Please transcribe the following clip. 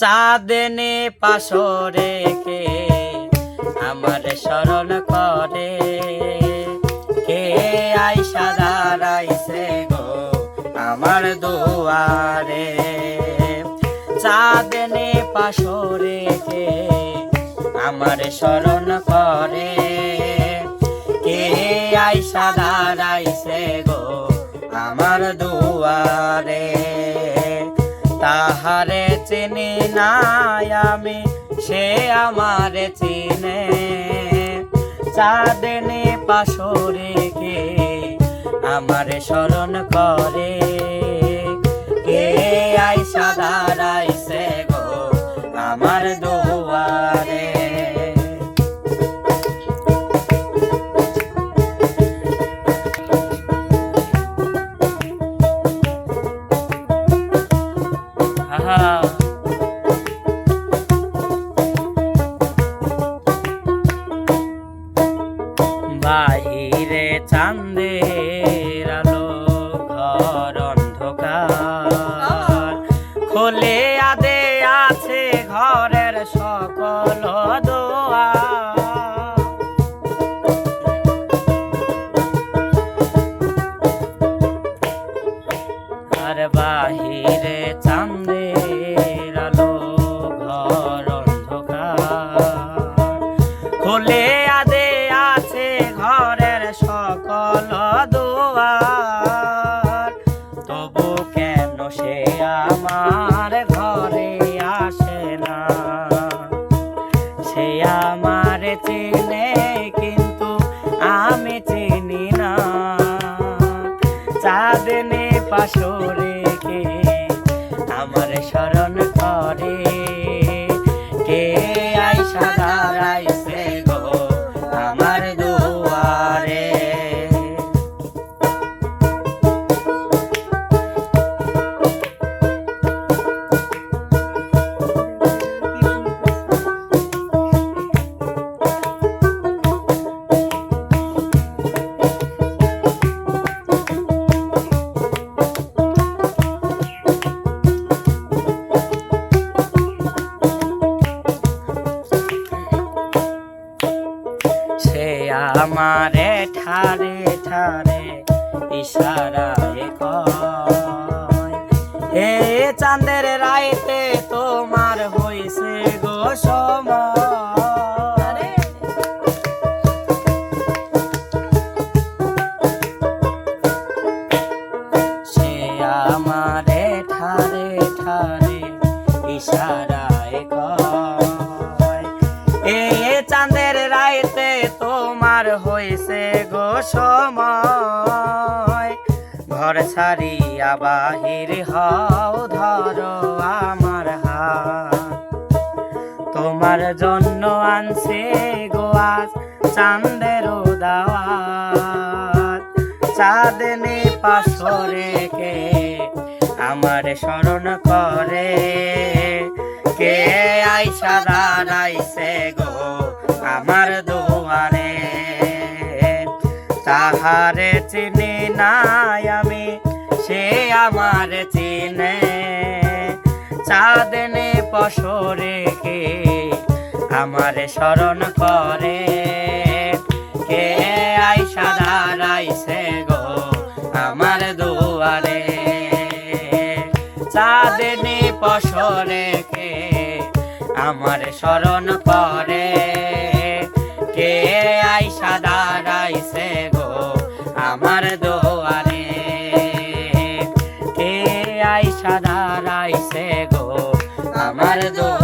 চাঁদনি পাশরে কে আমার স্মরণ করে, কে আইসা দাঁড়াইছে গো আমার দুয়ারে। চাঁদনি পাশরে কে আমার স্মরণ করে, কে আইসা দাঁড়াইছে গো আমার দুয়ারে। তাহারে চিনি নাই আমি, সে আমারে চিনে। চাঁদনি পাশরে কে আমারে স্মরণ করে, কে আইসা দাঁড়াইছে গো আমার দুয়ারে। বাহিরে চাঁদের আলো, ঘর অন্ধকার, খোলে আদে আছে ঘরের সকল দুয়ার। আর বাহিরে চাঁদের আলো, ঘর অন্ধকার, খোলে আদে আছে ঘরের সকল দুয়ার। তবু কেন সে আমার ঘরে আসে না, সে আমার চিনে কিন্তু আমি চিনি না। চাঁদনি পাশরে কে আমার স্মরণ করে, কে আইসা দাঁড়াইছে গো আমার দুয়ারে। সে আমারে ঠারে ঠারে ইশারায় কয়, হে চাঁদের রাইতে তোমার হইছে গো সময়। সে আমারে ঠারে ঠারে ইশারায় কয়, এ চাঁদের রাইতে তোমার হইছে গো সময়। ঘর ছাড়িয়া বাহির হও, ধরো আমার হাত, তোমার জন্য আনছে গো আজ চাঁদের দাওয়াত। চাঁদনি পাশরে কে আমার স্মরণ করে, কে আইসা দাঁড়াইছে গো আমার দুয়ারে। তাহারে চিনি নাই আমি, সে আমার চিনে। চাঁদনি পাশরে কে আমার স্মরণ করে, কে আইসা দাঁড়াইছে গো আমার দুয়ারে। চাঁদনি পাশরে কে আমার স্মরণ করে, কে আইসা দাঁড়াইছে গো আমার দুয়ারে। কে আইসা দাঁড়াইছে গো আমার দুয়ারে।